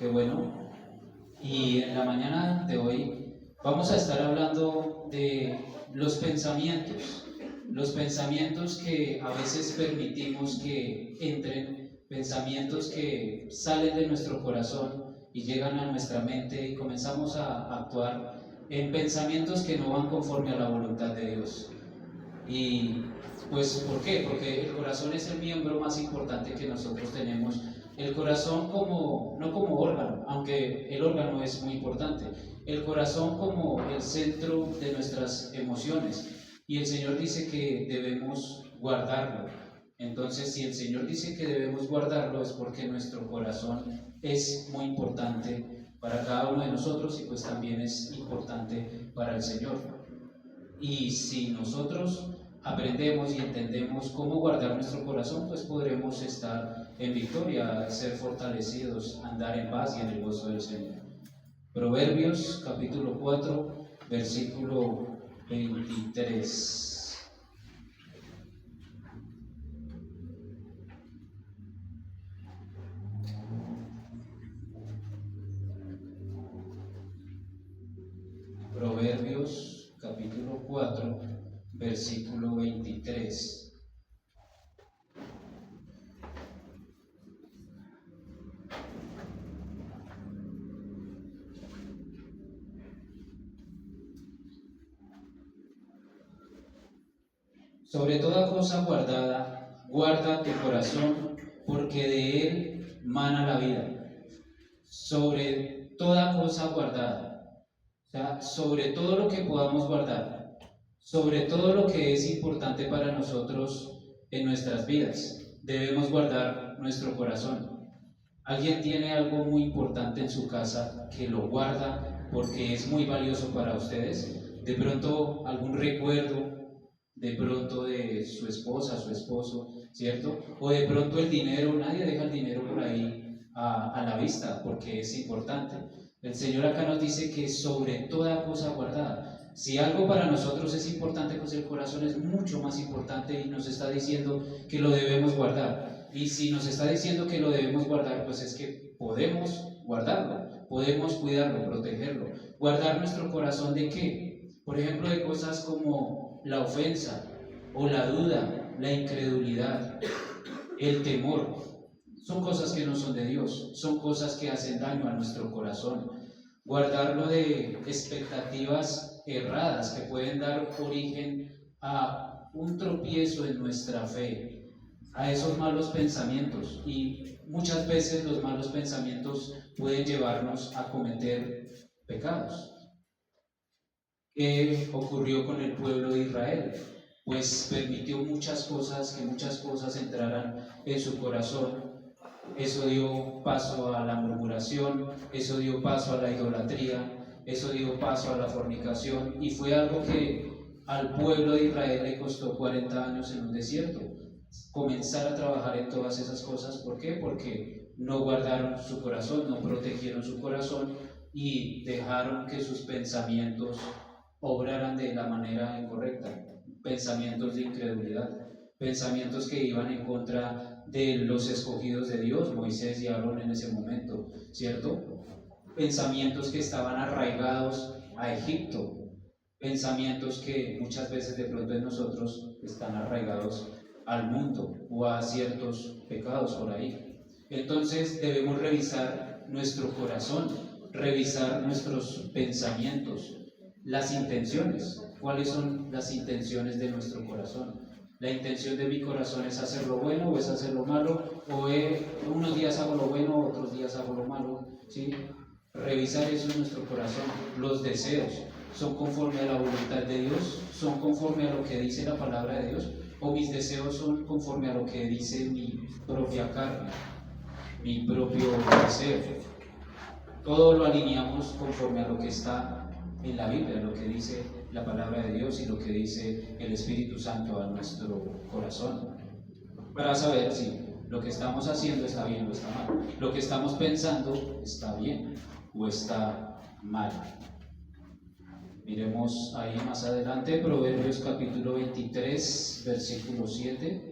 Qué bueno. Y en la mañana de hoy vamos a estar hablando de los pensamientos que a veces permitimos que entren, pensamientos que salen de nuestro corazón y llegan a nuestra mente y comenzamos a actuar en pensamientos que no van conforme a la voluntad de Dios. Y pues, ¿por qué? Porque el corazón es el miembro más importante que nosotros tenemos. El corazón no como órgano, aunque el órgano es muy importante. El corazón como el centro de nuestras emociones. Y el Señor dice que debemos guardarlo. Entonces, si el Señor dice que debemos guardarlo, es porque nuestro corazón es muy importante para cada uno de nosotros y pues también es importante para el Señor. Y si nosotros aprendemos y entendemos cómo guardar nuestro corazón, pues podremos estar en victoria, ser fortalecidos, andar en paz y en el gozo del Señor. Proverbios capítulo 4, versículo 23. Proverbios capítulo 4, versículo 23. Sobre toda cosa guardada, guarda tu corazón, porque de él mana la vida. Sobre toda cosa guardada, o sea, sobre todo lo que podamos guardar, sobre todo lo que es importante para nosotros en nuestras vidas, debemos guardar nuestro corazón. ¿Alguien tiene algo muy importante en su casa que lo guarda porque es muy valioso para ustedes? De pronto algún recuerdo, de pronto de su esposa, su esposo, ¿cierto? O de pronto el dinero, nadie deja el dinero por ahí a la vista porque es importante. El Señor acá nos dice que sobre toda cosa guardada. Si algo para nosotros es importante, pues el corazón es mucho más importante y nos está diciendo que lo debemos guardar. Y si nos está diciendo que lo debemos guardar, pues es que podemos guardarlo, podemos cuidarlo, protegerlo. ¿Guardar nuestro corazón de qué? Por ejemplo, de cosas como la ofensa o la duda, la incredulidad, el temor. Son cosas que no son de Dios, son cosas que hacen daño a nuestro corazón. Guardarlo de expectativas erradas que pueden dar origen a un tropiezo en nuestra fe, a esos malos pensamientos. Y muchas veces los malos pensamientos pueden llevarnos a cometer pecados. ¿Qué ocurrió con el pueblo de Israel? Pues permitió que muchas cosas entraran en su corazón. Eso dio paso a la murmuración, eso dio paso a la idolatría, eso dio paso a la fornicación, y fue algo que al pueblo de Israel le costó 40 años en un desierto comenzar a trabajar en todas esas cosas. ¿Por qué? Porque no guardaron su corazón, no protegieron su corazón y dejaron que sus pensamientos obraran de la manera incorrecta. Pensamientos de incredulidad, pensamientos que iban en contra de los escogidos de Dios, Moisés y Aarón en ese momento, ¿cierto? Pensamientos que estaban arraigados a Egipto, pensamientos que muchas veces de pronto en nosotros están arraigados al mundo o a ciertos pecados por ahí. Entonces debemos revisar nuestro corazón, revisar nuestros pensamientos, las intenciones. ¿Cuáles son las intenciones de nuestro corazón? ¿La intención de mi corazón es hacer lo bueno o es hacer lo malo? ¿O unos días hago lo bueno, otros días hago lo malo? ¿Sí? Revisar eso en nuestro corazón. Los deseos son conforme a la voluntad de Dios, son conforme a lo que dice la palabra de Dios, o mis deseos son conforme a lo que dice mi propia carne, mi propio deseo. Todo lo alineamos conforme a lo que está en la Biblia, lo que dice la palabra de Dios y lo que dice el Espíritu Santo a nuestro corazón, para saber si lo que estamos haciendo está bien o está mal, lo que estamos pensando está bien o está mal. Miremos ahí más adelante, Proverbios capítulo 23, versículo 7.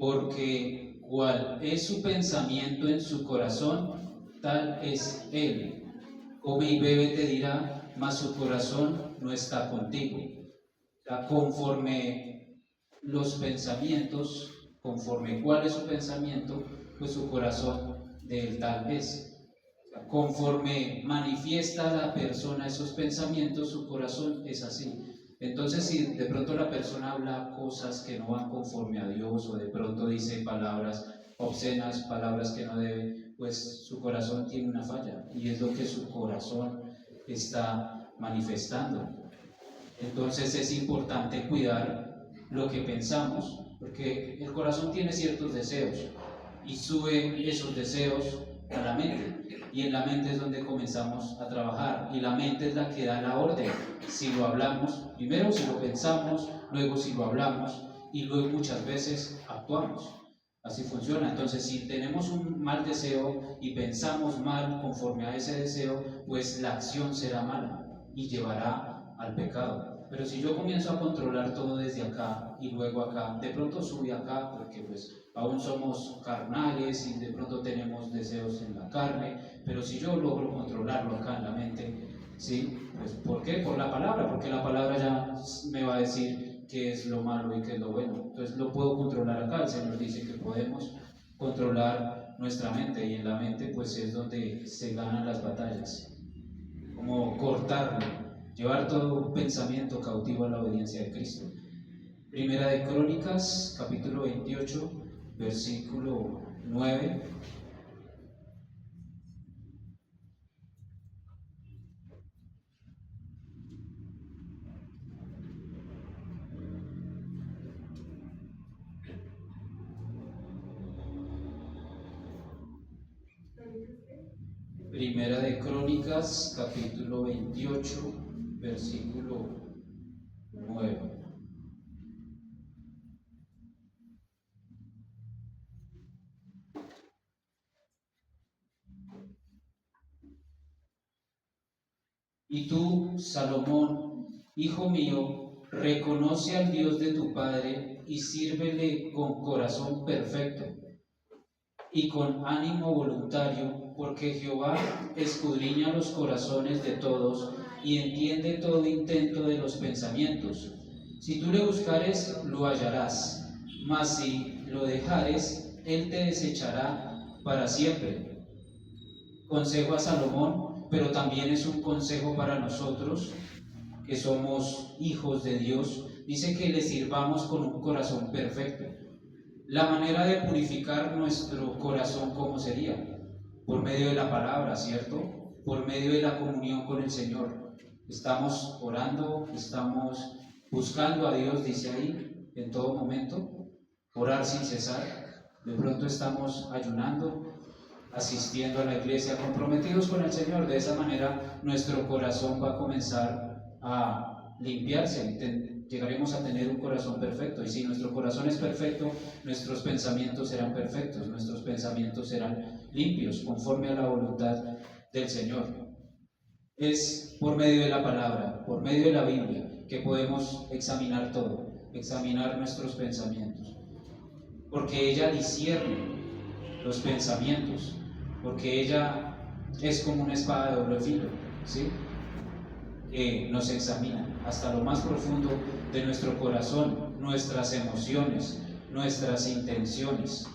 porque cual es su pensamiento en su corazón, tal es él. Come y bebe te dirá, mas su corazón no está contigo. Conforme los pensamientos, conforme cuál es su pensamiento, pues su corazón de él tal es. Conforme manifiesta la persona esos pensamientos, su corazón es así. Entonces, si de pronto la persona habla cosas que no van conforme a Dios, o de pronto dice palabras obscenas, palabras que no debe, pues su corazón tiene una falla, y es lo que su corazón está manifestando. Entonces es importante cuidar lo que pensamos, porque el corazón tiene ciertos deseos, y sube esos deseos a la mente, y en la mente es donde comenzamos a trabajar, y la mente es la que da la orden. Si lo hablamos, primero si lo pensamos, luego si lo hablamos, y luego muchas veces actuamos. Así funciona. Entonces, si tenemos un mal deseo y pensamos mal conforme a ese deseo, pues la acción será mala y llevará al pecado. Pero si yo comienzo a controlar todo desde acá y luego acá, de pronto sube acá, porque pues aún somos carnales y de pronto tenemos deseos en la carne, pero si yo logro controlarlo acá en la mente, ¿sí? Pues ¿por qué? Por la palabra, porque la palabra ya me va a decir qué es lo malo y qué es lo bueno. Entonces lo puedo controlar acá. El Señor dice que podemos controlar nuestra mente, y en la mente pues es donde se ganan las batallas, como cortarlo, llevar todo pensamiento cautivo a la obediencia de Cristo. Primera de Crónicas, capítulo 28, versículo 9. Primera de Crónicas, capítulo 28, versículo 9. Y tú, Salomón, hijo mío, reconoce al Dios de tu Padre y sírvele con corazón perfecto y con ánimo voluntario, porque Jehová escudriña los corazones de todos y entiende todo intento de los pensamientos. Si tú le buscares, lo hallarás, mas si lo dejares, él te desechará para siempre. Consejo a Salomón, pero también es un consejo para nosotros que somos hijos de Dios. Dice que le sirvamos con un corazón perfecto. La manera de purificar nuestro corazón, ¿cómo sería? Por medio de la palabra, ¿cierto? Por medio de la comunión con el Señor. Estamos orando, estamos buscando a Dios, dice ahí, en todo momento, orar sin cesar. De pronto estamos ayunando, asistiendo a la iglesia, comprometidos con el Señor. De esa manera nuestro corazón va a comenzar a limpiarse. Llegaremos a tener un corazón perfecto, y si nuestro corazón es perfecto, nuestros pensamientos serán perfectos, nuestros pensamientos serán limpios, conforme a la voluntad del Señor. Es por medio de la palabra, por medio de la Biblia, que podemos examinar todo, examinar nuestros pensamientos, porque ella discierne los pensamientos, porque ella es como una espada de doble filo, ¿sí? Que nos examina hasta lo más profundo de nuestro corazón, nuestras emociones, nuestras intenciones.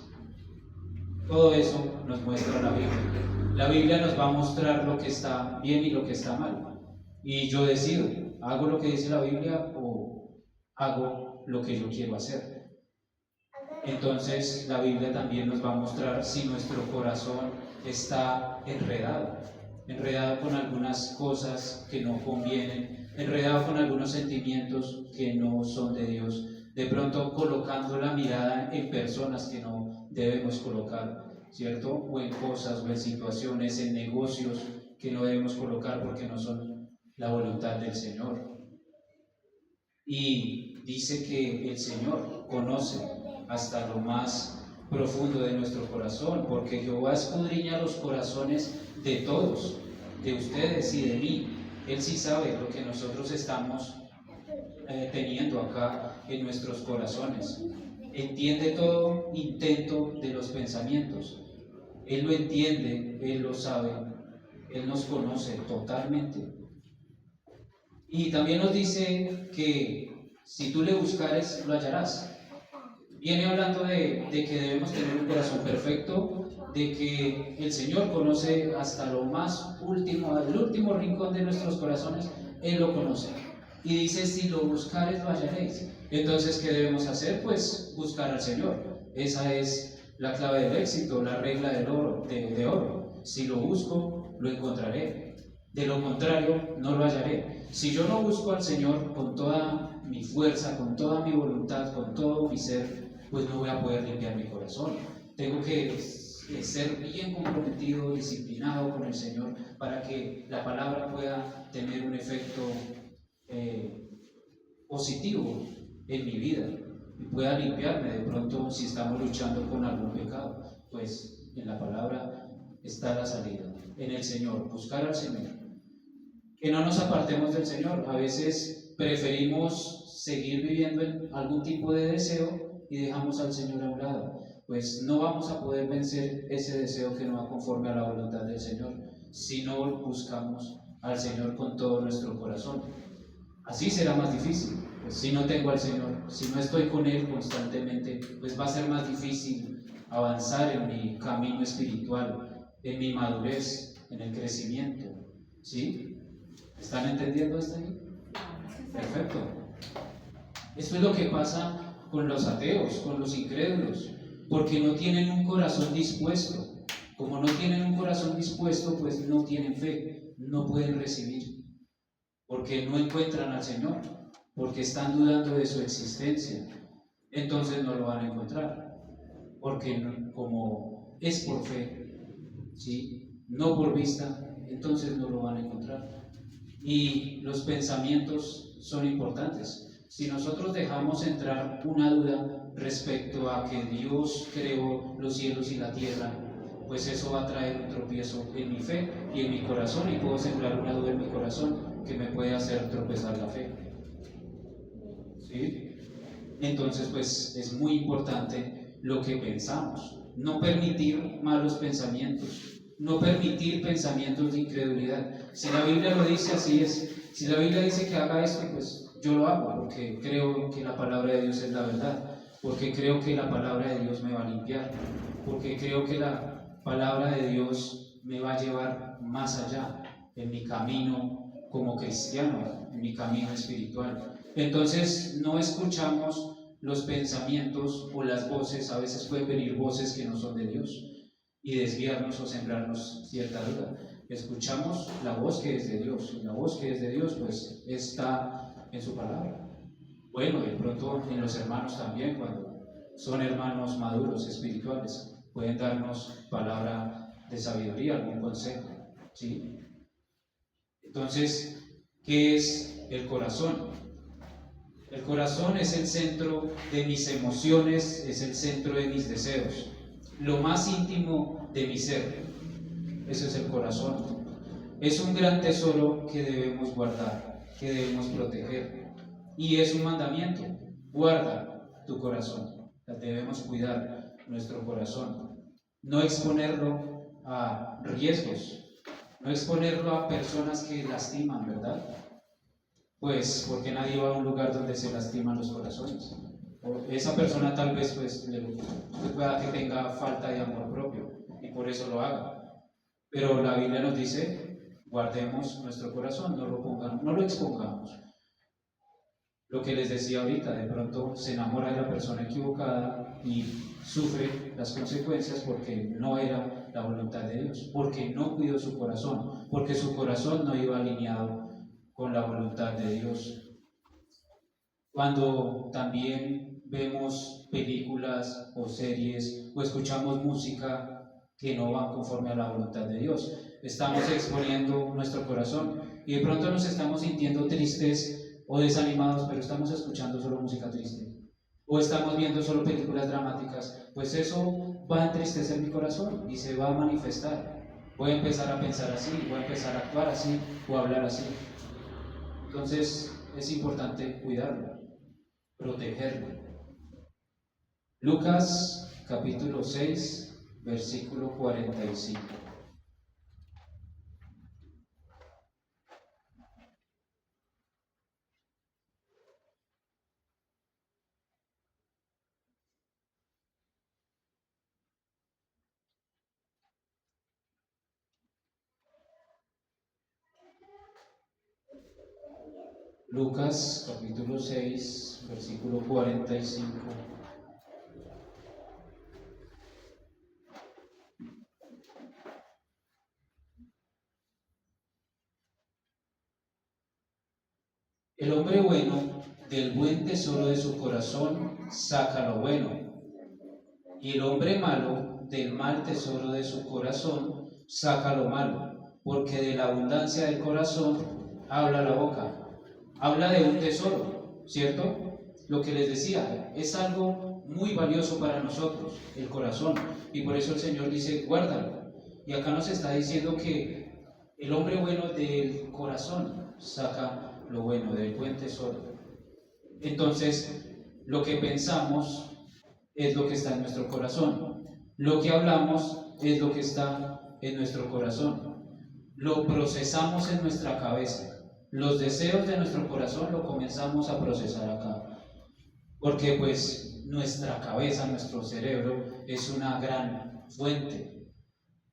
Todo eso nos muestra la Biblia. La Biblia nos va a mostrar lo que está bien y lo que está mal. Y yo decido, ¿hago lo que dice la Biblia o hago lo que yo quiero hacer? Entonces la Biblia también nos va a mostrar si nuestro corazón está enredado con algunas cosas que no convienen, enredado con algunos sentimientos que no son de Dios, de pronto colocando la mirada en personas que no debemos colocar, ¿cierto? O en cosas o en situaciones, en negocios que no debemos colocar porque no son la voluntad del Señor. Y dice que el Señor conoce hasta lo más profundo de nuestro corazón, porque Jehová escudriña los corazones de todos, de ustedes y de mí. Él sí sabe lo que nosotros estamos teniendo acá en nuestros corazones. entiende todo intento de los pensamientos. Él lo entiende, Él lo sabe, Él nos conoce totalmente. Y también nos dice que si tú le buscares, lo hallarás. Viene hablando de que debemos tener un corazón perfecto, de que el Señor conoce hasta lo más último, el último rincón de nuestros corazones, Él lo conoce. Y dice, si lo buscares, lo hallaréis. Entonces, ¿qué debemos hacer? Pues buscar al Señor. Esa es la clave del éxito, la regla del oro, de oro. Si lo busco, lo encontraré. De lo contrario, no lo hallaré. Si yo no busco al Señor con toda mi fuerza, con toda mi voluntad, con todo mi ser, pues no voy a poder limpiar mi corazón. Tengo que ser bien comprometido, disciplinado con el Señor para que la palabra pueda tener un efecto positivo en mi vida y pueda limpiarme. De pronto, si estamos luchando con algún pecado, pues en la palabra está la salida, en el Señor, buscar al Señor. Que no nos apartemos del Señor. A veces preferimos seguir viviendo en algún tipo de deseo y dejamos al Señor a un lado. Pues no vamos a poder vencer ese deseo que no va conforme a la voluntad del Señor si no buscamos al Señor con todo nuestro corazón. Así será más difícil. Pues si no tengo al Señor, si no estoy con Él constantemente, pues va a ser más difícil avanzar en mi camino espiritual, en mi madurez, en el crecimiento. ¿Sí? ¿Están entendiendo esto ahí? Perfecto. Esto es lo que pasa con los ateos, con los incrédulos, porque no tienen un corazón dispuesto. Como no tienen un corazón dispuesto, pues no tienen fe, no pueden recibir, porque no encuentran al Señor, porque están dudando de su existencia. Entonces no lo van a encontrar, porque no, como es por fe, ¿sí? No por vista, entonces no lo van a encontrar. Y los pensamientos son importantes. Si nosotros dejamos entrar una duda respecto a que Dios creó los cielos y la tierra, pues eso va a traer un tropiezo en mi fe y en mi corazón, y puedo sembrar una duda en mi corazón que me puede hacer tropezar la fe. ¿Sí? Entonces, pues es muy importante lo que pensamos. No permitir malos pensamientos. No permitir pensamientos de incredulidad. Si la Biblia lo dice, así es. Si la Biblia dice que haga esto, pues yo lo hago, porque creo que la palabra de Dios es la verdad, porque creo que la palabra de Dios me va a limpiar, porque creo que la palabra de Dios me va a llevar más allá en mi camino como cristiano, en mi camino espiritual. Entonces no escuchamos los pensamientos o las voces. A veces pueden venir voces que no son de Dios y desviarnos o sembrarnos cierta duda. Escuchamos la voz que es de Dios, y la voz que es de Dios pues está en su palabra. Bueno, de pronto en los hermanos también, cuando son hermanos maduros espirituales, pueden darnos palabra de sabiduría, algún consejo, ¿sí? Entonces, ¿qué es el corazón? El corazón es el centro de mis emociones, es el centro de mis deseos, lo más íntimo de mi ser. Ese es el corazón. Es un gran tesoro que debemos guardar, que debemos proteger. Y es un mandamiento: guarda tu corazón. Debemos cuidar nuestro corazón, no exponerlo a riesgos, no exponerlo a personas que lastiman, ¿verdad? Pues porque nadie va a un lugar donde se lastiman los corazones. O esa persona tal vez pues pueda que tenga falta de amor propio y por eso lo haga. Pero la Biblia nos dice: guardemos nuestro corazón, no lo expongamos. Lo que les decía ahorita, de pronto se enamora de la persona equivocada y sufre las consecuencias porque no era la voluntad de Dios, porque no cuidó su corazón, porque su corazón no iba alineado con la voluntad de Dios. Cuando también vemos películas o series o escuchamos música que no van conforme a la voluntad de Dios, estamos exponiendo nuestro corazón y de pronto nos estamos sintiendo tristes o desanimados, pero estamos escuchando solo música triste o estamos viendo solo películas dramáticas. Pues eso va a entristecer mi corazón y se va a manifestar. Voy a empezar a pensar así, voy a empezar a actuar así o a hablar así. Entonces es importante cuidarlo, protegerlo. Lucas capítulo 6, versículo 45. Lucas capítulo 6, versículo 45. El hombre bueno del buen tesoro de su corazón saca lo bueno, y el hombre malo del mal tesoro de su corazón saca lo malo, porque de la abundancia del corazón habla la boca. Habla de un tesoro, ¿cierto? Lo que les decía, es algo muy valioso para nosotros, el corazón, y por eso el Señor dice, guárdalo. Y acá nos está diciendo que el hombre bueno del corazón saca lo bueno, del buen tesoro. Entonces, lo que pensamos es lo que está en nuestro corazón. Lo que hablamos es lo que está en nuestro corazón. Lo procesamos en nuestra cabeza. Los deseos de nuestro corazón lo comenzamos a procesar acá. Porque pues nuestra cabeza, nuestro cerebro es una gran fuente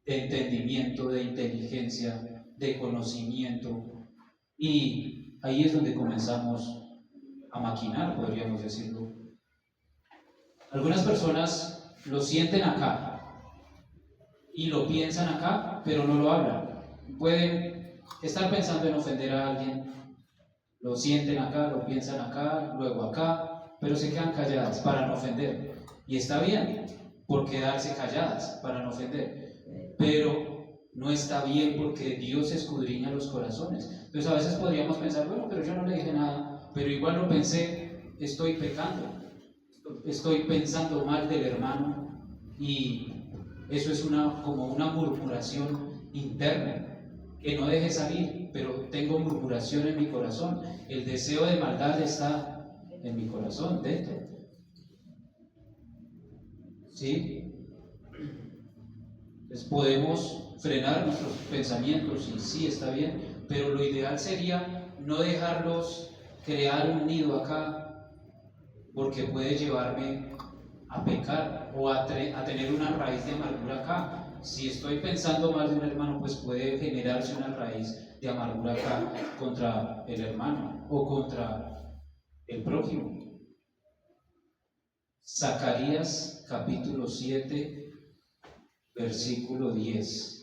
de entendimiento, de inteligencia, de conocimiento. Y ahí es donde comenzamos a maquinar, podríamos decirlo. Algunas personas lo sienten acá y lo piensan acá, pero no lo hablan. Pueden estar pensando en ofender a alguien, lo sienten acá, lo piensan acá, luego acá, pero se quedan calladas para no ofender. Y está bien, por quedarse calladas para no ofender, pero no está bien porque Dios escudriña los corazones. Entonces a veces podríamos pensar, bueno, pero yo no le dije nada, pero igual lo pensé, estoy pecando, estoy pensando mal del hermano, y eso es como una murmuración interna que no deje salir, pero tengo murmuración en mi corazón. El deseo de maldad está en mi corazón, dentro. ¿Sí? Entonces podemos frenar nuestros pensamientos y sí, está bien, pero lo ideal sería no dejarlos crear un nido acá, porque puede llevarme a pecar o a tener una raíz de amargura acá. Si estoy pensando mal de un hermano, pues puede generarse una raíz de amargura acá contra el hermano o contra el prójimo. Zacarías capítulo 7, versículo 10.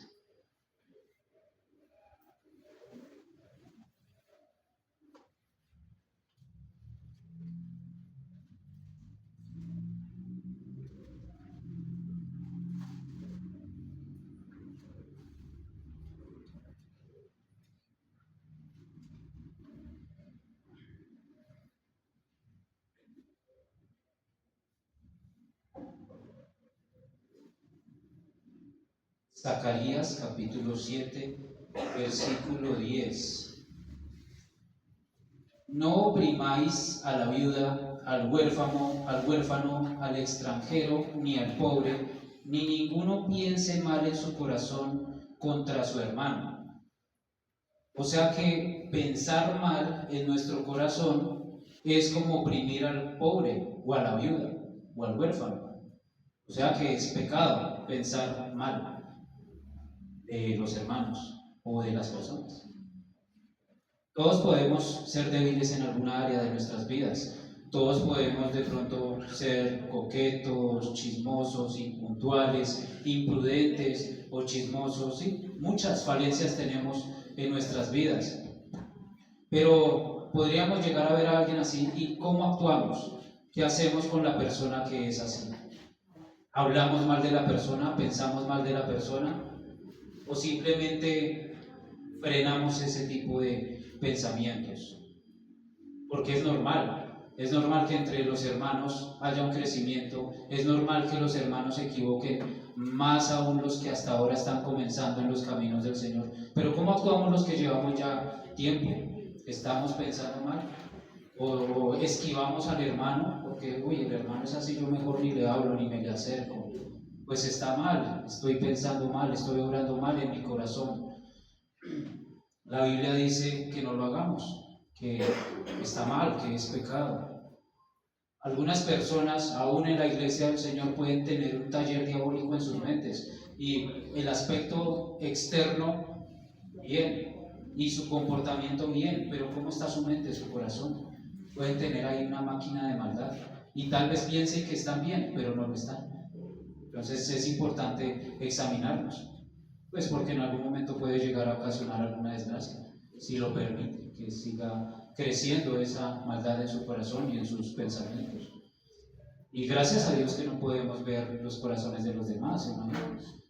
Zacarías capítulo 7, versículo 10. No oprimáis a la viuda, al huérfano, al extranjero, ni al pobre, ni ninguno piense mal en su corazón contra su hermano. O sea que pensar mal en nuestro corazón es como oprimir al pobre, o a la viuda, o al huérfano. O sea que es pecado pensar mal de los hermanos o de las personas. Todos podemos ser débiles en alguna área de nuestras vidas. Todos podemos de pronto ser coquetos, chismosos, impuntuales, imprudentes o chismosos. ¿Sí? Muchas falencias tenemos en nuestras vidas. Pero podríamos llegar a ver a alguien así, ¿y cómo actuamos? ¿Qué hacemos con la persona que es así? ¿Hablamos mal de la persona? ¿Pensamos mal de la persona? ¿O simplemente frenamos ese tipo de pensamientos? Porque es normal que entre los hermanos haya un crecimiento, es normal que los hermanos se equivoquen, más aún los que hasta ahora están comenzando en los caminos del Señor. Pero ¿cómo actuamos los que llevamos ya tiempo? ¿Estamos pensando mal? o esquivamos al hermano, porque, uy, el hermano es así, yo mejor ni le hablo ni me le acerco. Pues está mal, estoy pensando mal, estoy obrando mal en mi corazón. La Biblia dice que no lo hagamos, que está mal, que es pecado. Algunas personas, aún en la iglesia del Señor, pueden tener un taller diabólico en sus mentes y el aspecto externo bien y su comportamiento bien, pero ¿cómo está su mente, su corazón? Pueden tener ahí una máquina de maldad y tal vez piensen que están bien, pero no lo están. Entonces es importante examinarnos, pues porque en algún momento puede llegar a ocasionar alguna desgracia, si lo permite, que siga creciendo esa maldad en su corazón y en sus pensamientos. Y gracias a Dios que no podemos ver los corazones de los demás, hermano.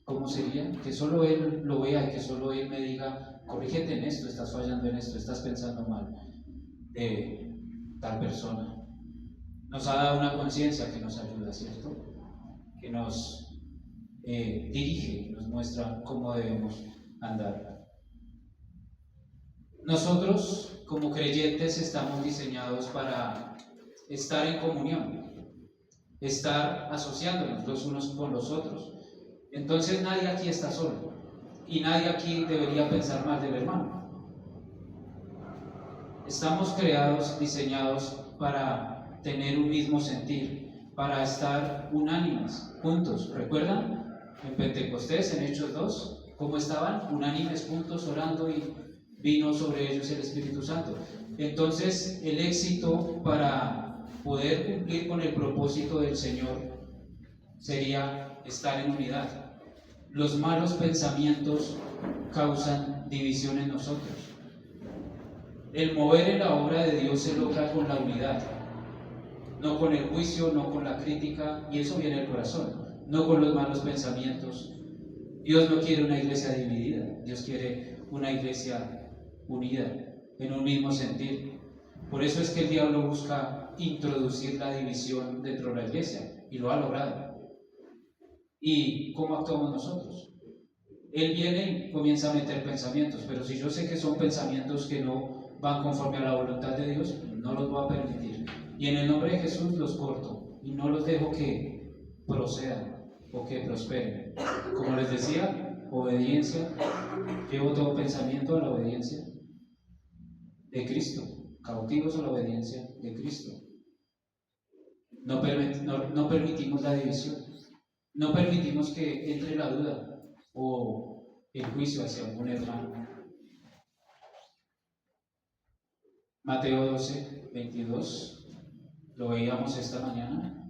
¿Cómo sería? Que solo Él lo vea y que solo Él me diga, corrígete en esto, estás fallando en esto, estás pensando mal de tal persona. Nos ha dado una conciencia que nos ayuda, ¿cierto? Que nos dirige, nos muestra cómo debemos andar. Nosotros, como creyentes, estamos diseñados para estar en comunión, estar asociándonos los unos con los otros. Entonces nadie aquí está solo y nadie aquí debería pensar mal del hermano. Estamos creados, diseñados para tener un mismo sentir, para estar unánimes, juntos. ¿Recuerdan? En Pentecostés, en Hechos 2, cómo estaban unánimes juntos orando y vino sobre ellos el Espíritu Santo. Entonces el éxito para poder cumplir con el propósito del Señor sería estar en unidad. Los malos pensamientos causan división en nosotros. El mover en la obra de Dios se logra con la unidad, no con el juicio, no con la crítica, y eso viene del corazón, no con los malos pensamientos. Dios no quiere una iglesia dividida, Dios quiere una iglesia unida, en un mismo sentir. Por eso es que el diablo busca introducir la división dentro de la iglesia, y lo ha logrado. ¿Y cómo actuamos nosotros? Él viene y comienza a meter pensamientos, pero si yo sé que son pensamientos que no van conforme a la voluntad de Dios, no los voy a permitir. Y en el nombre de Jesús los corto y no los dejo que procedan o que prosperen. Como les decía, obediencia. Llevo todo pensamiento a la obediencia de Cristo, cautivos a la obediencia de Cristo. No permitimos la división. No permitimos que entre la duda o el juicio hacia algún hermano. Mateo 12, 22, lo veíamos esta mañana.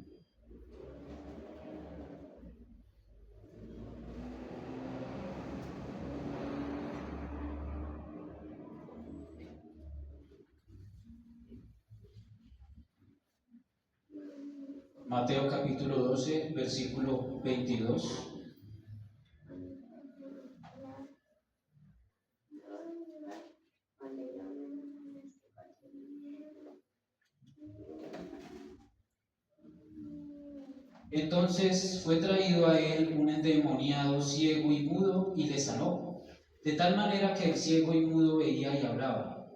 Mateo capítulo 12, versículo 22. Entonces fue traído a él un endemoniado ciego y mudo y le sanó, de tal manera que el ciego y mudo veía y hablaba.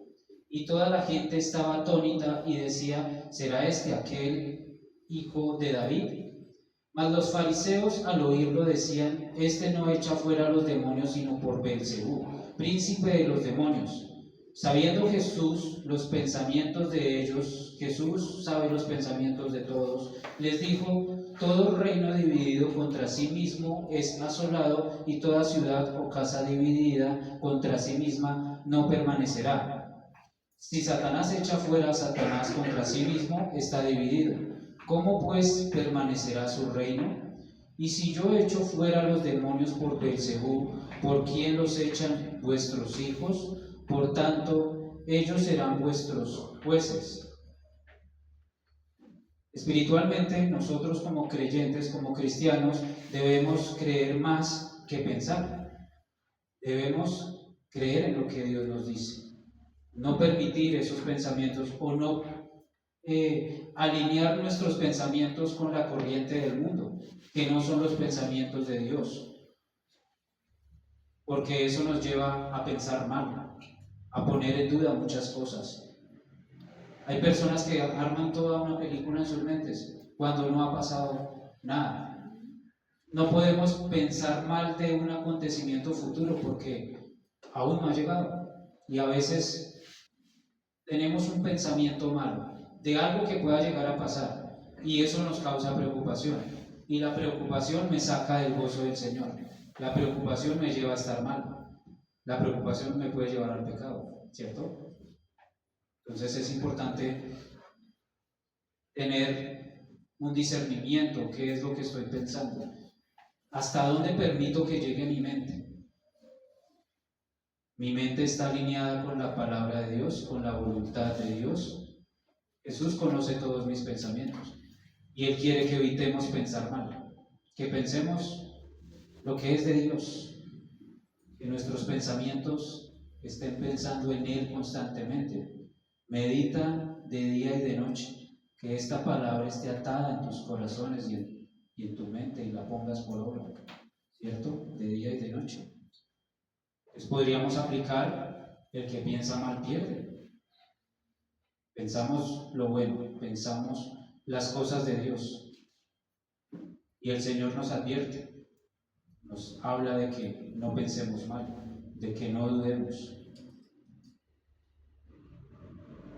Y toda la gente estaba atónita y decía, ¿será este aquel hijo de David? Mas los fariseos al oírlo decían, este no echa fuera a los demonios sino por Beelzebú, príncipe de los demonios. Sabiendo Jesús los pensamientos de ellos, Jesús sabe los pensamientos de todos, les dijo, todo reino dividido contra sí mismo es asolado, y toda ciudad o casa dividida contra sí misma no permanecerá. Si Satanás echa fuera a Satanás contra sí mismo, está dividido. ¿Cómo pues permanecerá su reino? Y si yo echo fuera a los demonios por Beelzebú, ¿por quién los echan vuestros hijos? Por tanto, ellos serán vuestros jueces. Espiritualmente, nosotros como creyentes, como cristianos, debemos creer más que pensar. Debemos creer en lo que Dios nos dice. No permitir esos pensamientos o no alinear nuestros pensamientos con la corriente del mundo, que no son los pensamientos de Dios. Porque eso nos lleva a pensar mal, a poner en duda muchas cosas. Hay personas que arman toda una película en sus mentes cuando no ha pasado nada. No podemos pensar mal de un acontecimiento futuro porque aún no ha llegado. Y a veces tenemos un pensamiento malo de algo que pueda llegar a pasar y eso nos causa preocupación. Y la preocupación me saca del gozo del Señor. La preocupación me lleva a estar mal. La preocupación me puede llevar al pecado, ¿cierto? Entonces es importante tener un discernimiento, qué es lo que estoy pensando, hasta dónde permito que llegue mi mente. Mi mente está alineada con la palabra de Dios, con la voluntad de Dios. Jesús conoce todos mis pensamientos y Él quiere que evitemos pensar mal, que pensemos lo que es de Dios, que nuestros pensamientos estén pensando en Él constantemente. Medita de día y de noche, que esta palabra esté atada en tus corazones y en tu mente y la pongas por obra, ¿cierto? De día y de noche. Pues podríamos aplicar el que piensa mal pierde. Pensamos lo bueno, pensamos las cosas de Dios. Y el Señor nos advierte, nos habla de que no pensemos mal, de que no dudemos,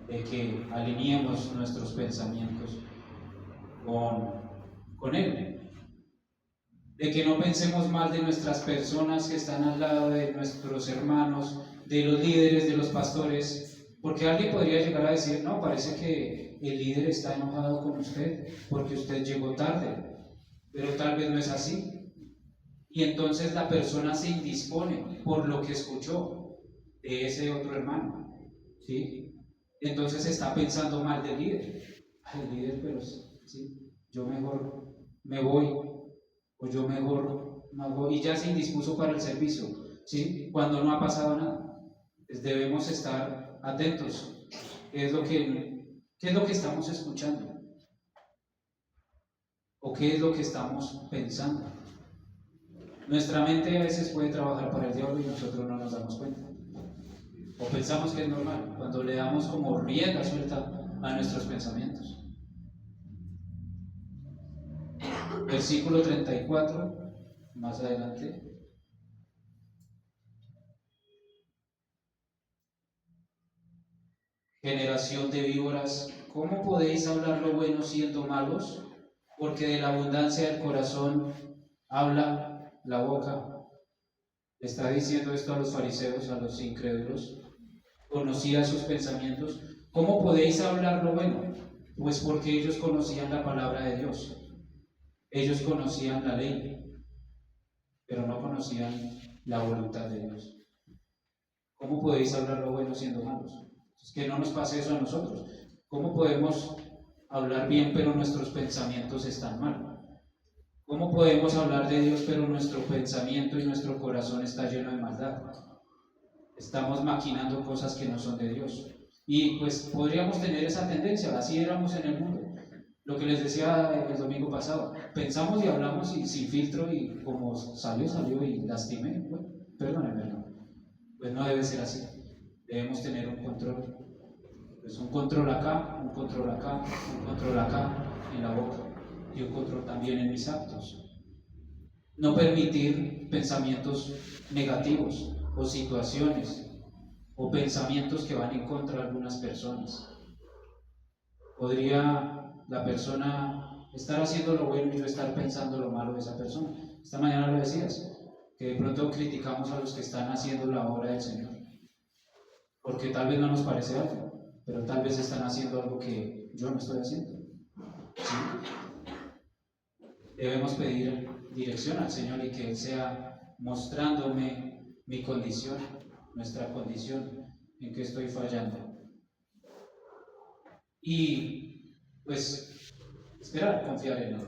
de que alineemos nuestros pensamientos con Él, de que no pensemos mal de nuestras personas que están al lado, de nuestros hermanos, de los líderes, de los pastores, porque alguien podría llegar a decir, no, parece que el líder está enojado con usted porque usted llegó tarde, pero tal vez no es así. Y entonces la persona se indispone por lo que escuchó de ese otro hermano, ¿sí? Entonces está pensando mal del líder. Ay, el líder, pero sí, yo mejor me voy, o yo mejor no voy, y ya se indispuso para el servicio, ¿sí? Cuando no ha pasado nada. Pues debemos estar atentos. ¿Qué es lo que estamos escuchando? ¿O qué es lo que estamos pensando? Nuestra mente a veces puede trabajar para el diablo y nosotros no nos damos cuenta. O pensamos que es normal, cuando le damos como rienda suelta a nuestros pensamientos. Versículo 34, más adelante. Generación de víboras, ¿cómo podéis hablar lo bueno siendo malos? Porque de la abundancia del corazón habla la boca. Está diciendo esto a los fariseos, a los incrédulos. Conocía sus pensamientos. ¿Cómo podéis hablar lo bueno? Pues porque ellos conocían la palabra de Dios. Ellos conocían la ley, pero no conocían la voluntad de Dios. ¿Cómo podéis hablar lo bueno siendo malos? Es que no nos pase eso a nosotros. ¿Cómo podemos hablar bien pero nuestros pensamientos están mal? ¿Cómo podemos hablar de Dios pero nuestro pensamiento y nuestro corazón está lleno de maldad? Estamos maquinando cosas que no son de Dios. Y pues podríamos tener esa tendencia, así éramos en el mundo. Lo que les decía el domingo pasado, pensamos y hablamos y sin filtro y como salió y lastimé, bueno, perdónenme, no. Pues no debe ser así. Debemos tener un control. Pues un control acá, un control acá, un control acá en la boca y un control también en mis actos. No permitir pensamientos negativos o situaciones o pensamientos que van en contra de algunas personas. Podría la persona estar haciendo lo bueno y yo estar pensando lo malo de esa persona. Esta mañana lo decías, que de pronto criticamos a los que están haciendo la obra del Señor, porque tal vez no nos parece algo, pero tal vez están haciendo algo que yo no estoy haciendo. ¿Sí? Debemos pedir dirección al Señor y que Él sea mostrándome mi condición, nuestra condición, en que estoy fallando. Y pues esperar, confiar en Él.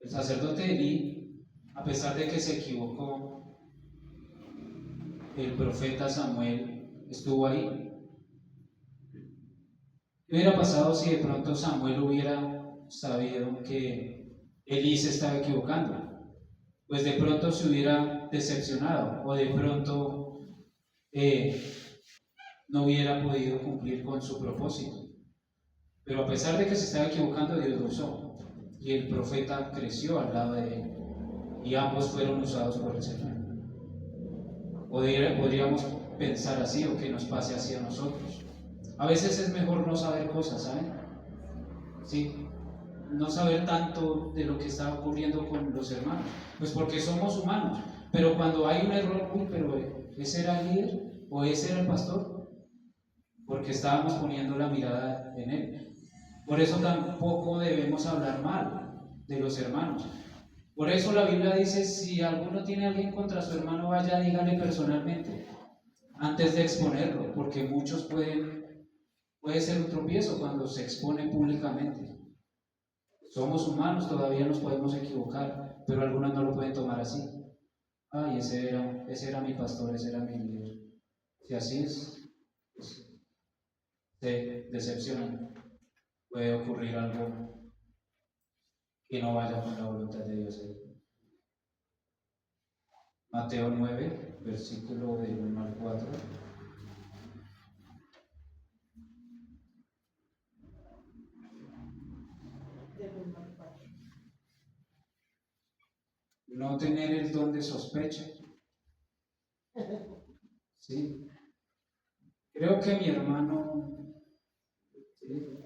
El sacerdote Elí, a pesar de que se equivocó, el profeta Samuel estuvo ahí. ¿Qué hubiera pasado si de pronto Samuel hubiera sabido que Elí se estaba equivocando? Pues de pronto se hubiera decepcionado o de pronto no hubiera podido cumplir con su propósito. Pero a pesar de que se estaba equivocando, Dios lo usó. Y el profeta creció al lado de él. Y ambos fueron usados por el Señor. Podríamos pensar así o que nos pase así a nosotros. A veces es mejor no saber cosas, ¿saben? Sí, no saber tanto de lo que está ocurriendo con los hermanos. Pues porque somos humanos. Pero cuando hay un error, pero ¿ese era el líder? ¿O ese era el pastor? Porque estábamos poniendo la mirada en él. Por eso tampoco debemos hablar mal de los hermanos. Por eso la Biblia dice, si alguno tiene a alguien contra su hermano, vaya, dígale personalmente, antes de exponerlo, porque muchos puede ser un tropiezo cuando se expone públicamente. Somos humanos, todavía nos podemos equivocar, pero algunos no lo pueden tomar así. Ay, ese era mi pastor, ese era mi líder. Si así es, pues, se decepcionan. Puede ocurrir algo que no vaya con la voluntad de Dios. Mateo 9, versículo del 1 al 4. No tener el don de sospecha. Sí. Creo que mi hermano, ¿sí?,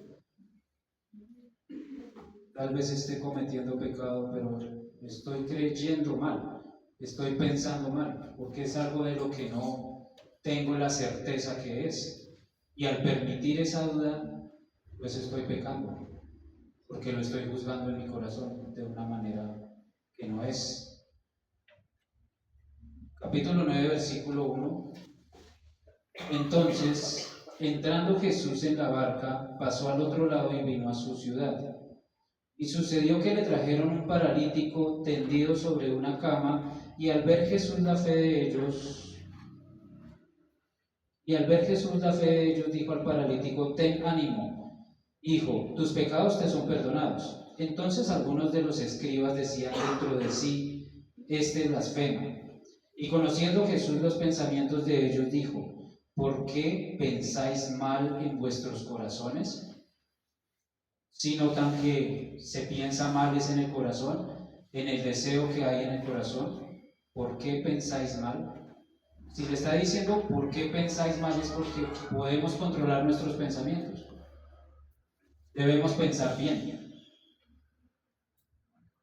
tal vez esté cometiendo pecado, pero estoy creyendo mal, estoy pensando mal, porque es algo de lo que no tengo la certeza que es. Y al permitir esa duda, pues estoy pecando, porque lo estoy juzgando en mi corazón de una manera que no es. Capítulo 9, versículo 1. Entonces, entrando Jesús en la barca, pasó al otro lado y vino a su ciudad. Y sucedió que le trajeron un paralítico tendido sobre una cama, y al ver Jesús la fe de ellos, dijo al paralítico: ten ánimo, hijo, tus pecados te son perdonados. Entonces algunos de los escribas decían dentro de sí: este blasfema. Y conociendo Jesús los pensamientos de ellos, dijo: ¿por qué pensáis mal en vuestros corazones? Si notan que se piensa mal es en el corazón, en el deseo que hay en el corazón. ¿Por qué pensáis mal? Si le está diciendo ¿por qué pensáis mal? Es porque podemos controlar nuestros pensamientos. Debemos pensar bien.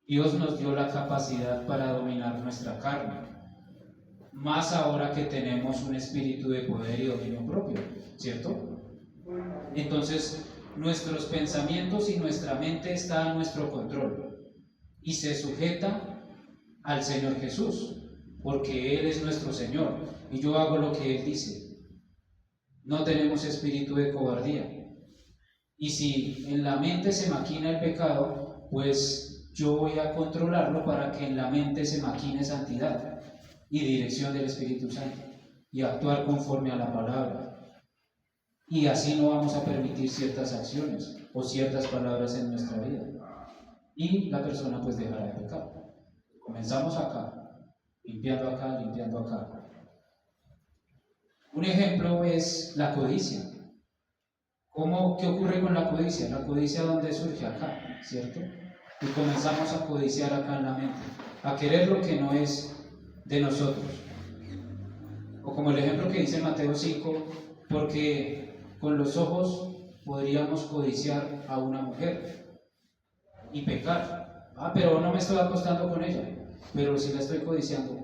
Dios nos dio la capacidad para dominar nuestra carne, más ahora que tenemos un espíritu de poder y dominio propio, ¿cierto? Entonces, nuestros pensamientos y nuestra mente está a nuestro control y se sujeta al Señor Jesús, porque Él es nuestro Señor y yo hago lo que Él dice. No tenemos espíritu de cobardía. Y si en la mente se maquina el pecado, pues yo voy a controlarlo para que en la mente se maquine santidad y dirección del Espíritu Santo y actuar conforme a la palabra. Y así no vamos a permitir ciertas acciones o ciertas palabras en nuestra vida. Y la persona pues dejará de pecar. Comenzamos acá, limpiando acá, limpiando acá. Un ejemplo es la codicia. ¿Qué ocurre con la codicia? La codicia, ¿dónde surge? Acá, ¿cierto? Y comenzamos a codiciar acá en la mente, a querer lo que no es de nosotros. O como el ejemplo que dice Mateo 5, porque con los ojos podríamos codiciar a una mujer y pecar. Pero no me estoy acostando con ella. Pero si la estoy codiciando,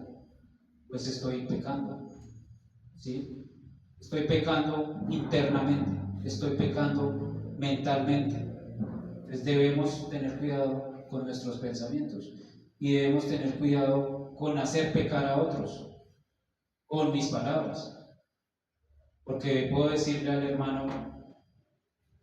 pues estoy pecando. ¿Sí? Estoy pecando internamente, estoy pecando mentalmente. Entonces debemos tener cuidado con nuestros pensamientos y debemos tener cuidado con hacer pecar a otros con mis palabras. Porque puedo decirle al hermano: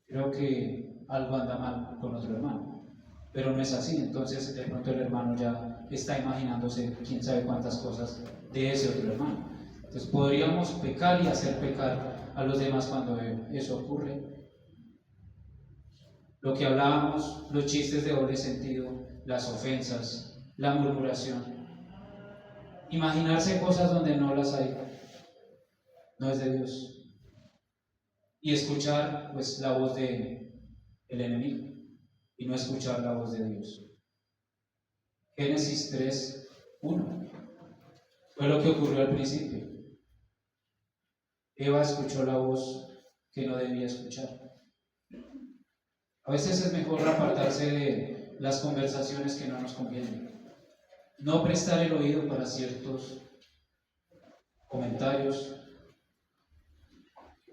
creo que algo anda mal con otro hermano, pero no es así. Entonces de pronto el hermano ya está imaginándose quién sabe cuántas cosas de ese otro hermano. Entonces podríamos pecar y hacer pecar a los demás cuando eso ocurre. Lo que hablábamos, los chistes de doble sentido, las ofensas, la murmuración, imaginarse cosas donde no las hay, no es de Dios. y escuchar pues la voz de el enemigo y no escuchar la voz de Dios. Génesis 3:1 fue lo que ocurrió al principio. Eva escuchó la voz que no debía escuchar. A veces es mejor apartarse de las conversaciones que no nos convienen, no prestar el oído para ciertos comentarios,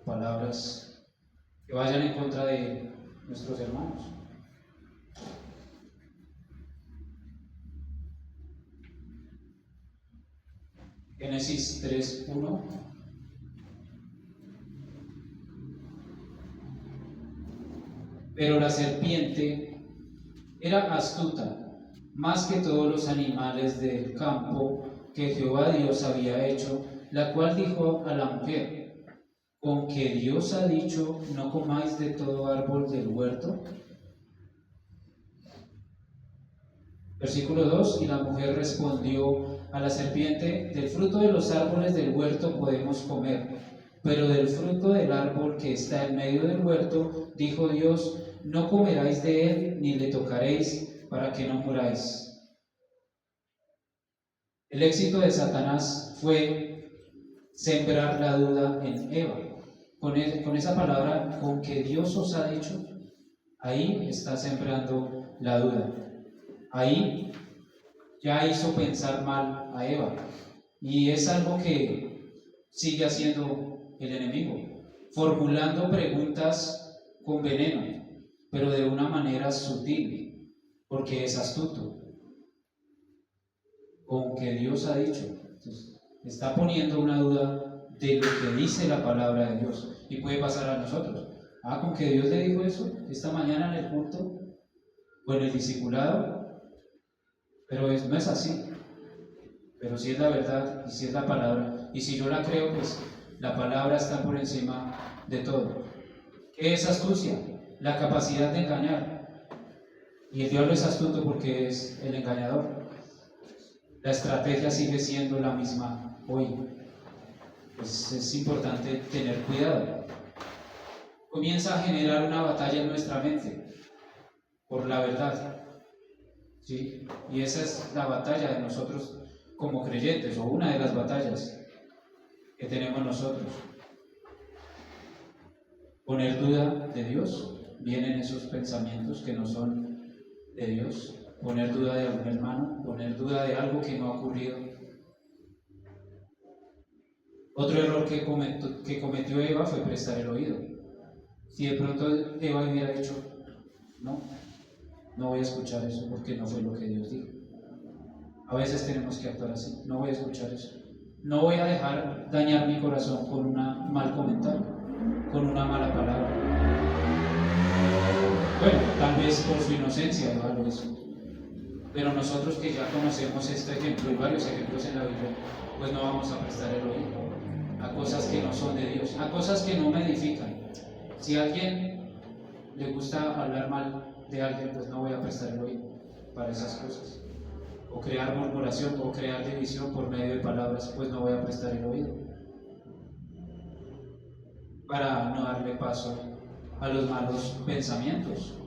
palabras que vayan en contra de nuestros hermanos. Génesis 3:1. Pero la serpiente era astuta, más que todos los animales del campo que Jehová Dios había hecho, la cual dijo a la mujer: ¿con que Dios ha dicho, no comáis de todo árbol del huerto? Versículo 2: y la mujer respondió a la serpiente: del fruto de los árboles del huerto podemos comer, pero del fruto del árbol que está en medio del huerto, dijo Dios, no comeráis de él, ni le tocaréis, para que no muráis. El éxito de Satanás fue sembrar la duda en Eva. Con esa palabra, con que Dios os ha dicho, ahí está sembrando la duda. Ahí ya hizo pensar mal a Eva. Y es algo que sigue haciendo el enemigo, formulando preguntas con veneno, pero de una manera sutil, porque es astuto. Con que Dios ha dicho. Entonces, está poniendo una duda de lo que dice la palabra de Dios. Y puede pasar a nosotros. Con que Dios le dijo eso esta mañana en el culto o en el discipulado. Pero no es así. Pero si es la verdad y si es la palabra. Y si yo la creo, pues la palabra está por encima de todo. ¿Qué es astucia? La capacidad de engañar. Y el diablo es astuto porque es el engañador. La estrategia sigue siendo la misma hoy. Pues es importante tener cuidado. Comienza a generar una batalla en nuestra mente por la verdad. ¿Sí? Y esa es la batalla de nosotros como creyentes, o una de las batallas que tenemos nosotros. Poner duda de Dios. Vienen esos pensamientos que no son de Dios. Poner duda de algún hermano, poner duda de algo que no ha ocurrido. Otro error que cometió Eva fue prestar el oído. Si de pronto Eva hubiera dicho, no voy a escuchar eso porque no fue lo que Dios dijo. A veces tenemos que actuar así, no voy a escuchar eso. No voy a dejar dañar mi corazón con un mal comentario, con una mala palabra. Bueno, tal vez por su inocencia o algo eso. Pero nosotros que ya conocemos este ejemplo y varios ejemplos en la Biblia, pues no vamos a prestar el oído a cosas que no son de Dios, a cosas que no me edifican. Si a alguien le gusta hablar mal de alguien, pues no voy a prestar el oído para esas cosas. O crear murmuración o crear división por medio de palabras, pues no voy a prestar el oído. Para no darle paso a los malos pensamientos.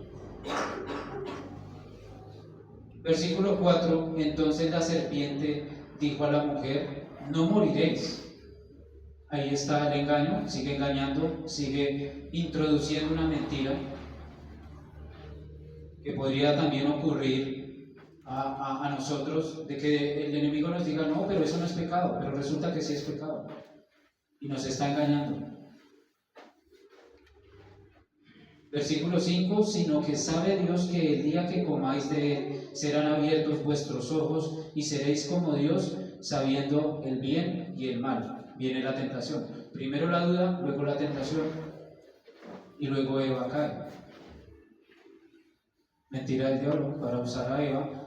Versículo 4: entonces la serpiente dijo a la mujer, no moriréis. Ahí está el engaño, sigue engañando, sigue introduciendo una mentira que podría también ocurrir a nosotros, de que el enemigo nos diga, no, pero eso no es pecado, pero resulta que sí es pecado y nos está engañando. Versículo 5: sino que sabe Dios que el día que comáis de él serán abiertos vuestros ojos y seréis como Dios, sabiendo el bien y el mal. Viene la tentación. Primero la duda, luego la tentación y luego Eva cae. Mentira del diablo para usar a Eva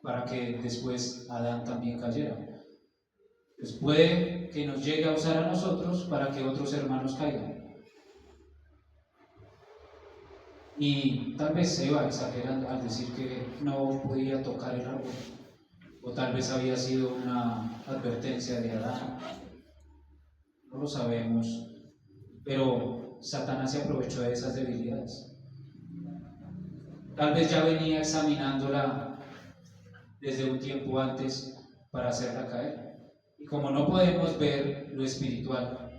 para que después Adán también cayera. Pues puede que nos llegue a usar a nosotros para que otros hermanos caigan. Y tal vez Eva exagera al decir que no podía tocar el árbol, o tal vez había sido una advertencia de Adán, no lo sabemos, pero Satanás se aprovechó de esas debilidades. Tal vez ya venía examinándola desde un tiempo antes para hacerla caer. Y como no podemos ver lo espiritual,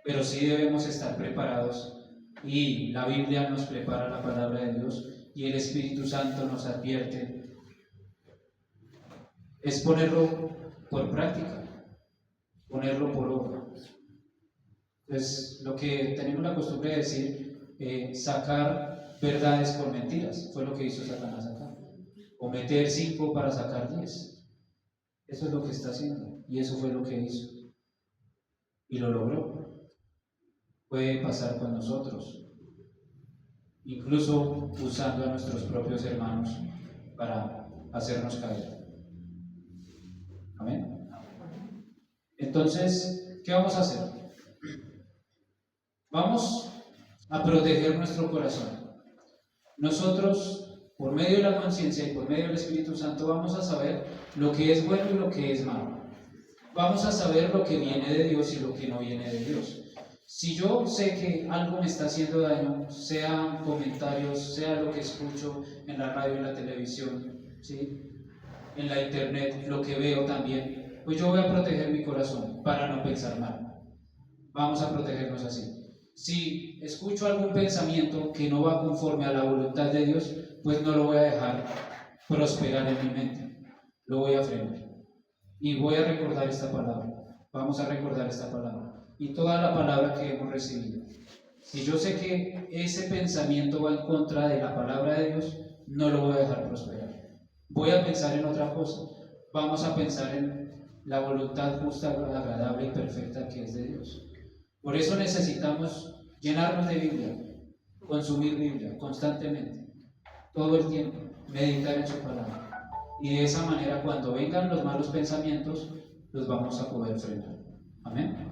pero sí debemos estar preparados, y la Biblia nos prepara la palabra de Dios y el Espíritu Santo nos advierte, es ponerlo por práctica, ponerlo por obra. Entonces, lo que tenemos la costumbre de decir, sacar verdades por mentiras, fue lo que hizo Satanás acá. O meter 5 para sacar 10. Eso es lo que está haciendo, y eso fue lo que hizo. Y lo logró. Puede pasar con nosotros, incluso usando a nuestros propios hermanos para hacernos caer. Amén. Entonces, ¿qué vamos a hacer? Vamos a proteger nuestro corazón. Nosotros, por medio de la conciencia y por medio del Espíritu Santo, vamos a saber lo que es bueno y lo que es malo. Vamos a saber lo que viene de Dios y lo que no viene de Dios. Si yo sé que algo me está haciendo daño, sean comentarios, sea lo que escucho en la radio, en la televisión, ¿sí?, en la internet, lo que veo también, pues yo voy a proteger mi corazón para no pensar mal. Vamos a protegernos así. Si escucho algún pensamiento que no va conforme a la voluntad de Dios, pues no lo voy a dejar prosperar en mi mente, lo voy a frenar. Y voy a recordar esta palabra. Vamos a recordar esta palabra y toda la palabra que hemos recibido. Si yo sé que ese pensamiento va en contra de la palabra de Dios, no lo voy a dejar prosperar. Voy a pensar en otra cosa. Vamos a pensar en la voluntad justa, agradable y perfecta que es de Dios. Por eso necesitamos llenarnos de Biblia, consumir Biblia constantemente, todo el tiempo, meditar en su palabra. Y de esa manera, cuando vengan los malos pensamientos, los vamos a poder frenar. Amén.